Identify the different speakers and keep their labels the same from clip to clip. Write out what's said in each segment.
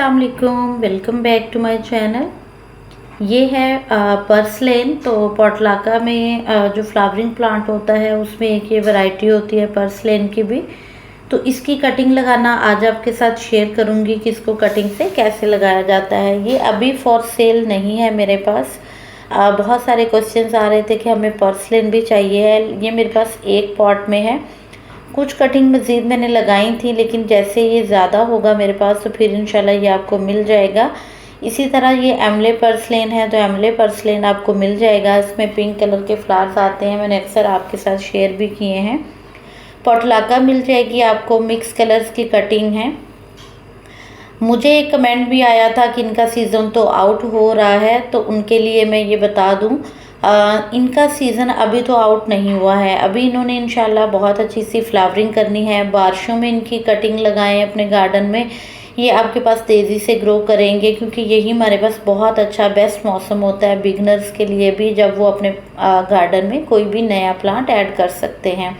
Speaker 1: अस्सलाम वालेकुम, welcome back to my channel. ये है पर्सलेन। तो पोटलाका में जो फ्लावरिंग प्लांट होता है उसमें एक ये वैरायटी होती है पर्सलेन की भी। तो इसकी कटिंग लगाना आज आपके साथ शेयर करूंगी कि इसको कटिंग से कैसे लगाया जाता है। ये अभी फॉर सेल नहीं है मेरे पास। बहुत सारे क्वेश्चंस आ रहे थे कि हमें पर्सलेन भी चाहिए है। ये मेरे पास एक पॉट में है। कुछ कटिंग मज़ीद मैंने लगाई थी, लेकिन जैसे ये ज़्यादा होगा मेरे पास तो फिर इंशाल्लाह ये आपको मिल जाएगा। इसी तरह ये एमले पर्सलेन है, तो एमले पर्सलेन आपको मिल जाएगा। इसमें पिंक कलर के फ्लावर्स आते हैं, मैंने अक्सर आपके साथ शेयर भी किए हैं। पोटलाका मिल जाएगी आपको, मिक्स कलर्स की कटिंग है। मुझे एक कमेंट भी आया था कि इनका सीज़न तो आउट हो रहा है, तो उनके लिए मैं ये बता दूं इनका सीज़न अभी तो आउट नहीं हुआ है। अभी इन्होंने इंशाल्लाह बहुत अच्छी सी फ्लावरिंग करनी है। बारिशों में इनकी कटिंग लगाएं अपने गार्डन में, ये आपके पास तेज़ी से ग्रो करेंगे, क्योंकि यही हमारे पास बहुत अच्छा बेस्ट मौसम होता है बिगनर्स के लिए भी, जब वो अपने गार्डन में कोई भी नया प्लांट ऐड कर सकते हैं।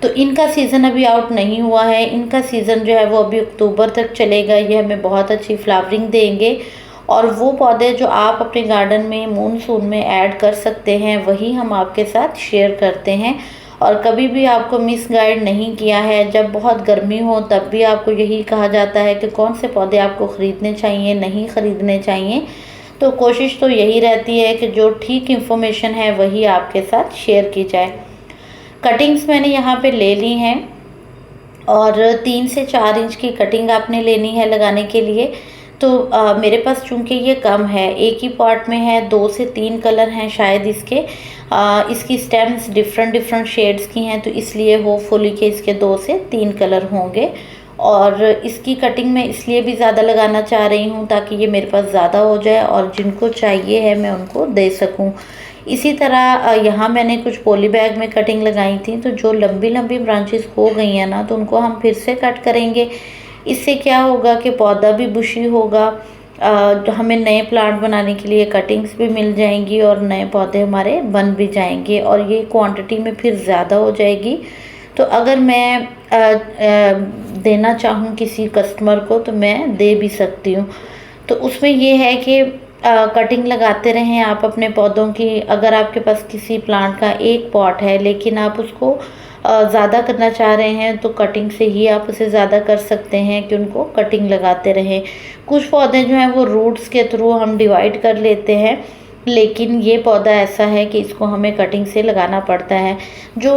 Speaker 1: तो इनका सीज़न अभी आउट नहीं हुआ है। इनका सीज़न जो है वो अभी अक्टूबर तक चलेगा। ये हमें बहुत अच्छी फ्लावरिंग देंगे, और वो पौधे जो आप अपने गार्डन में मानसून में ऐड कर सकते हैं वही हम आपके साथ शेयर करते हैं। और कभी भी आपको मिस गाइड नहीं किया है। जब बहुत गर्मी हो तब भी आपको यही कहा जाता है कि कौन से पौधे आपको ख़रीदने चाहिए, नहीं ख़रीदने चाहिए। तो कोशिश तो यही रहती है कि जो ठीक इन्फॉर्मेशन है वही आपके साथ शेयर की जाए। कटिंग्स मैंने यहाँ पे ले ली हैं, और 3 से 4 इंच की कटिंग आपने लेनी है लगाने के लिए। तो मेरे पास चूँकि ये कम है, एक ही पॉट में है, 2 से 3 कलर हैं शायद इसके। इसकी स्टेम्स डिफरेंट शेड्स की हैं, तो इसलिए होपफुली कि इसके 2 से 3 कलर होंगे। और इसकी कटिंग मैं इसलिए भी ज़्यादा लगाना चाह रही हूँ ताकि ये मेरे पास ज़्यादा हो जाए और जिनको चाहिए है मैं उनको दे सकूँ। इसी तरह यहाँ मैंने कुछ पॉली बैग में कटिंग लगाई थी, तो जो लंबी लंबी ब्रांचेस हो गई हैं ना, तो उनको हम फिर से कट करेंगे। इससे क्या होगा कि पौधा भी बुशी होगा, हमें नए प्लांट बनाने के लिए कटिंग्स भी मिल जाएंगी और नए पौधे हमारे बन भी जाएंगे, और ये क्वांटिटी में फिर ज़्यादा हो जाएगी। तो अगर मैं देना चाहूँ किसी कस्टमर को तो मैं दे भी सकती हूँ। तो उसमें ये है कि कटिंग लगाते रहें आप अपने पौधों की। अगर आपके पास किसी प्लांट का एक पॉट है लेकिन आप उसको ज़्यादा करना चाह रहे हैं, तो कटिंग से ही आप उसे ज़्यादा कर सकते हैं कि उनको कटिंग लगाते रहें। कुछ पौधे जो हैं वो रूट्स के थ्रू हम डिवाइड कर लेते हैं, लेकिन ये पौधा ऐसा है कि इसको हमें कटिंग से लगाना पड़ता है। जो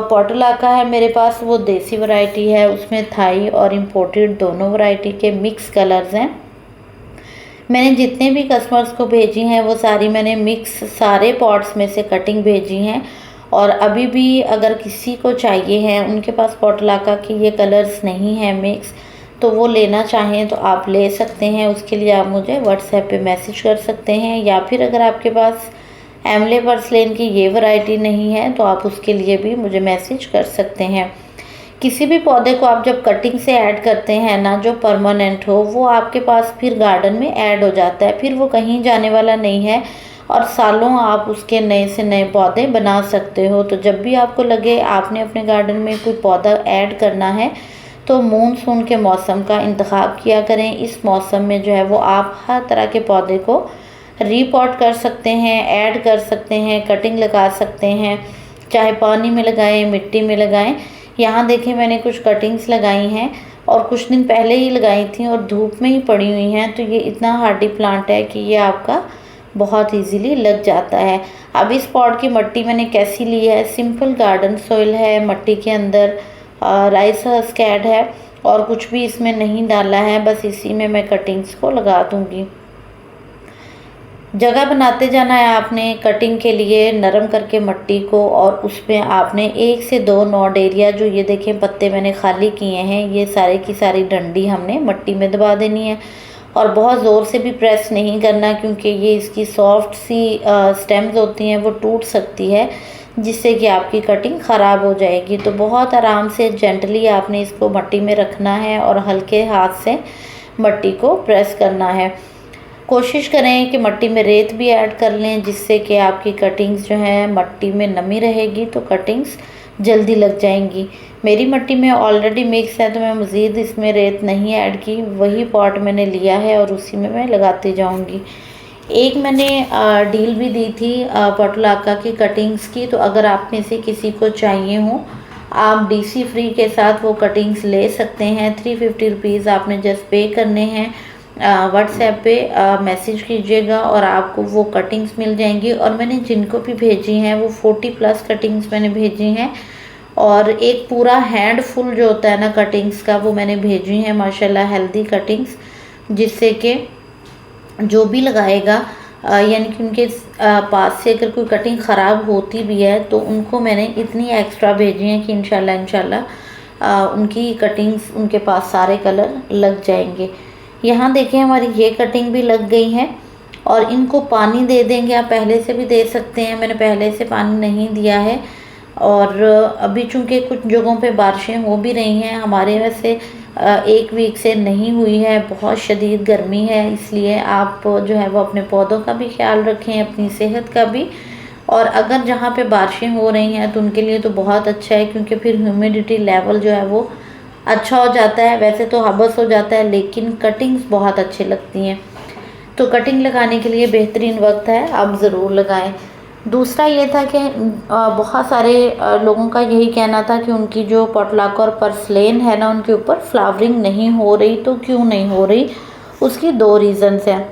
Speaker 1: पोटलाका है मेरे पास वो देसी वैरायटी है, उसमें थाई और इम्पोर्टेड दोनों वैरायटी के मिक्स कलर्स हैं। मैंने जितने भी कस्टमर्स को भेजी हैं वो सारी मैंने मिक्स सारे पॉट्स में से कटिंग भेजी हैं, और अभी भी अगर किसी को चाहिए है, उनके पास पोटलाका की ये कलर्स नहीं है मिक्स, तो वो लेना चाहें तो आप ले सकते हैं। उसके लिए आप मुझे व्हाट्सएप पे मैसेज कर सकते हैं, या फिर अगर आपके पास एमले पर्सलेन की ये वैरायटी नहीं है तो आप उसके लिए भी मुझे मैसेज कर सकते हैं। किसी भी पौधे को आप जब कटिंग से ऐड करते हैं ना, जो परमानेंट हो, वो आपके पास फिर गार्डन में ऐड हो जाता है, फिर वो कहीं जाने वाला नहीं है, और सालों आप उसके नए से नए पौधे बना सकते हो। तो जब भी आपको लगे आपने अपने गार्डन में कोई पौधा ऐड करना है, तो मानसून के मौसम का इंतखाब किया करें। इस मौसम में जो है वो आप हर तरह के पौधे को रीपॉट कर सकते हैं, ऐड कर सकते हैं, कटिंग लगा सकते हैं, चाहे पानी में लगाएं, मिट्टी में लगाएं। यहाँ देखें मैंने कुछ कटिंग्स लगाई हैं, और कुछ दिन पहले ही लगाई थी और धूप में ही पड़ी हुई हैं। तो ये इतना हार्डी प्लांट है कि ये आपका बहुत इजीली लग जाता है। अब इस पॉट की मिट्टी मैंने कैसी ली है, सिंपल गार्डन सॉइल है, मिट्टी के अंदर राइस स्कैड है, और कुछ भी इसमें नहीं डाला है, बस इसी में मैं कटिंग्स को लगा दूंगी। जगह बनाते जाना है आपने कटिंग के लिए, नरम करके मिट्टी को, और उसमें आपने 1 से 2 नॉड एरिया, जो ये देखें पत्ते मैंने खाली किए हैं, ये सारे की सारी डंडी हमने मिट्टी में दबा देनी है। और बहुत ज़ोर से भी प्रेस नहीं करना, क्योंकि ये इसकी सॉफ्ट सी स्टेम्स होती हैं, वो टूट सकती है, जिससे कि आपकी कटिंग ख़राब हो जाएगी। तो बहुत आराम से जेंटली आपने इसको मिट्टी में रखना है और हल्के हाथ से मिट्टी को प्रेस करना है। कोशिश करें कि मिट्टी में रेत भी ऐड कर लें, जिससे कि आपकी कटिंग्स जो हैं मिट्टी में नमी रहेगी तो कटिंग्स जल्दी लग जाएंगी। मेरी मिट्टी में ऑलरेडी मिक्स है तो मैं मज़ीद इसमें रेत नहीं ऐड की, वही पॉट मैंने लिया है और उसी में मैं लगाती जाऊंगी। एक मैंने डील भी दी थी पोटलाका की कटिंग्स की, तो अगर आप में से किसी को चाहिए हो आप डीसी फ्री के साथ वो कटिंग्स ले सकते हैं। 350 रुपीज़ आपने जस्ट पे करने हैं। व्हाट्सएप पे मैसेज कीजिएगा और आपको वो कटिंग्स मिल जाएंगी। और मैंने जिनको भी भेजी हैं वो 40+ कटिंग्स मैंने भेजी हैं और एक पूरा हैंड फुल जो होता है ना कटिंग्स का वो मैंने भेजी हैं माशाल्लाह हेल्दी कटिंग्स, जिससे कि जो भी लगाएगा यानी कि उनके पास से अगर कोई कटिंग ख़राब होती भी है तो उनको मैंने इतनी एक्स्ट्रा भेजी हैं कि इंशाल्लाह उनकी कटिंग्स उनके पास सारे कलर लग जाएंगे। यहाँ देखें हमारी ये कटिंग भी लग गई है और इनको पानी दे देंगे, आप पहले से भी दे सकते हैं, मैंने पहले से पानी नहीं दिया है। और अभी चूँकि कुछ जगहों पे बारिशें हो भी रही हैं, हमारे वैसे 1 वीक से नहीं हुई है, बहुत शदीद गर्मी है, इसलिए आप जो है वो अपने पौधों का भी ख्याल रखें, अपनी सेहत का भी। और अगर जहाँ पे बारिशें हो रही हैं तो उनके लिए तो बहुत अच्छा है, क्योंकि फिर ह्यूमिडिटी लेवल जो है वो अच्छा हो जाता है। वैसे तो हबस हो जाता है लेकिन कटिंग्स बहुत अच्छी लगती हैं, तो कटिंग लगाने के लिए बेहतरीन वक्त है, आप ज़रूर लगाएं। दूसरा ये था कि बहुत सारे लोगों का यही कहना था कि उनकी जो पोटलाका और पर्सलेन है ना उनके ऊपर फ्लावरिंग नहीं हो रही, तो क्यों नहीं हो रही, उसकी 2 रीज़न्स हैं।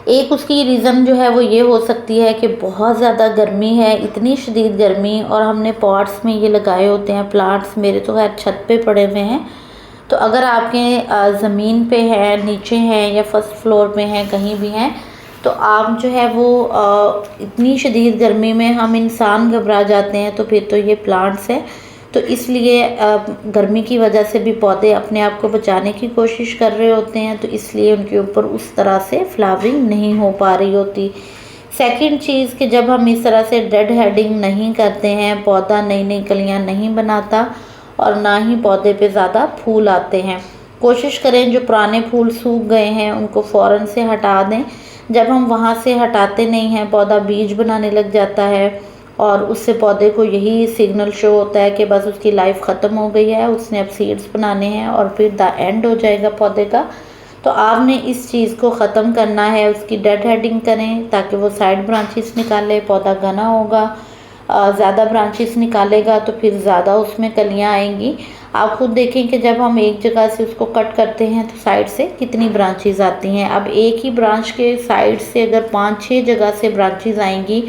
Speaker 1: एक उसकी रीज़न जो है वो ये हो सकती है कि बहुत ज़्यादा गर्मी है, इतनी शदीद गर्मी, और हमने पॉट्स में ये लगाए होते हैं प्लांट्स, मेरे तो खैर छत पे पड़े हुए हैं। तो अगर आपके ज़मीन पे है, नीचे हैं या फर्स्ट फ्लोर पे हैं, कहीं भी हैं, तो आप जो है वो इतनी शदीद गर्मी में हम इंसान घबरा जाते हैं, तो फिर तो ये प्लांट्स है। तो इसलिए गर्मी की वजह से भी पौधे अपने आप को बचाने की कोशिश कर रहे होते हैं, तो इसलिए उनके ऊपर उस तरह से फ्लावरिंग नहीं हो पा रही होती। सेकंड चीज़ कि जब हम इस तरह से डेड हेडिंग नहीं करते हैं, पौधा नई नई कलियां नहीं बनाता और ना ही पौधे पे ज़्यादा फूल आते हैं। कोशिश करें जो पुराने फूल सूख गए हैं उनको फ़ौरन से हटा दें। जब हम वहाँ से हटाते नहीं हैं, पौधा बीज बनाने लग जाता है और उससे पौधे को यही सिग्नल शो होता है कि बस उसकी लाइफ ख़त्म हो गई है, उसने अब सीड्स बनाने हैं और फिर द एंड हो जाएगा पौधे का। तो आपने इस चीज़ को ख़त्म करना है, उसकी डेड हेडिंग करें ताकि वो साइड ब्रांचेस निकाले, पौधा घना होगा, ज़्यादा ब्रांचेस निकालेगा तो फिर ज़्यादा उसमें कलियाँ आएंगी। आप खुद देखें कि जब हम एक जगह से उसको कट करते हैं तो साइड से कितनी ब्रांचेस आती हैं। अब एक ही ब्रांच के साइड से अगर 5-6 जगह से ब्रांचेस आएंगी,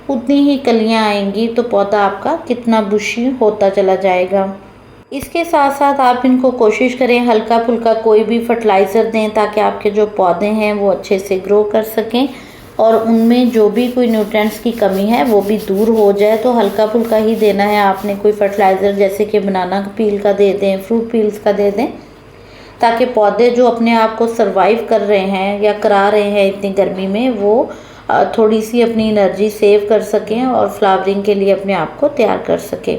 Speaker 1: उतनी ही कलियां आएंगी, तो पौधा आपका कितना बुशी होता चला जाएगा। इसके साथ साथ आप इनको कोशिश करें हल्का फुल्का कोई भी फर्टिलाइज़र दें ताकि आपके जो पौधे हैं वो अच्छे से ग्रो कर सकें और उनमें जो भी कोई न्यूट्रिएंट्स की कमी है वो भी दूर हो जाए। तो हल्का फुल्का ही देना है आपने, कोई फर्टिलाइज़र जैसे कि बनाना पील का दे दें, फ्रूट पील्स का दे दें, ताकि पौधे जो अपने आप को सर्वाइव कर रहे हैं या करा रहे हैं इतनी गर्मी में, वो थोड़ी सी अपनी एनर्जी सेव कर सकें और फ्लावरिंग के लिए अपने आप को तैयार कर सकें।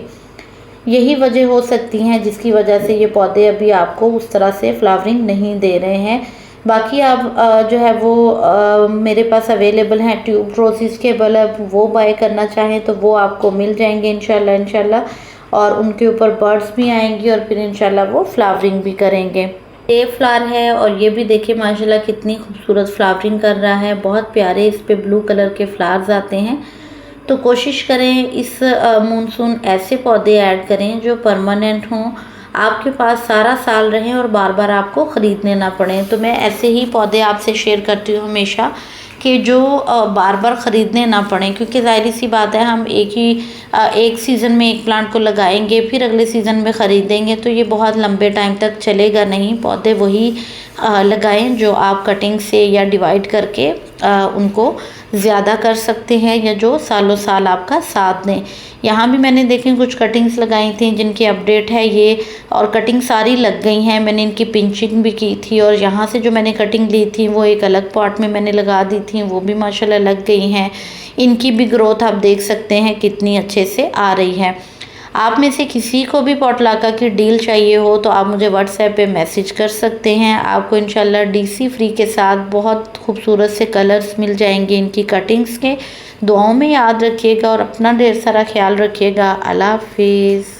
Speaker 1: यही वजह हो सकती हैं जिसकी वजह से ये पौधे अभी आपको उस तरह से फ्लावरिंग नहीं दे रहे हैं। बाकी आप जो है वो मेरे पास अवेलेबल हैं ट्यूब रोजेस के बल्ब, वो बाय करना चाहें तो वो आपको मिल जाएंगे इंशाल्लाह और उनके ऊपर बर्ड्स भी आएंगी और फिर इंशाल्लाह वो फ्लावरिंग भी करेंगे। ये फ्लावर है और ये भी देखिए माशाल्लाह कितनी खूबसूरत फ्लावरिंग कर रहा है, बहुत प्यारे इस पे ब्लू कलर के फ्लावर्स आते हैं। तो कोशिश करें इस मानसून ऐसे पौधे ऐड करें जो परमानेंट हों, आपके पास सारा साल रहें और बार बार आपको ख़रीदने ना पड़े। तो मैं ऐसे ही पौधे आपसे शेयर करती हूँ हमेशा कि जो बार बार ख़रीदने ना पड़ें, क्योंकि ज़ाहिर सी बात है हम एक सीज़न में एक प्लांट को लगाएंगे फिर अगले सीज़न में ख़रीदेंगे तो ये बहुत लंबे टाइम तक चलेगा नहीं। पौधे वही लगाएं जो आप कटिंग से या डिवाइड करके उनको ज़्यादा कर सकते हैं या जो सालों साल आपका साथ दें। यहाँ भी मैंने देखें कुछ कटिंग्स लगाई थी जिनकी अपडेट है ये, और कटिंग सारी लग गई हैं। मैंने इनकी पिंचिंग भी की थी और यहाँ से जो मैंने कटिंग ली थी वो एक अलग पॉट में मैंने लगा दी थी, वो भी माशाल्लाह लग गई हैं। इनकी भी ग्रोथ आप देख सकते हैं कितनी अच्छे से आ रही है। आप में से किसी को भी पोटलाका की डील चाहिए हो तो आप मुझे व्हाट्सएप पे मैसेज कर सकते हैं। आपको इंशाल्लाह डीसी फ्री के साथ बहुत खूबसूरत से कलर्स मिल जाएंगे इनकी कटिंग्स के। दुआओं में याद रखिएगा और अपना ढेर सारा ख्याल रखिएगा। अल्लाह हाफिज़।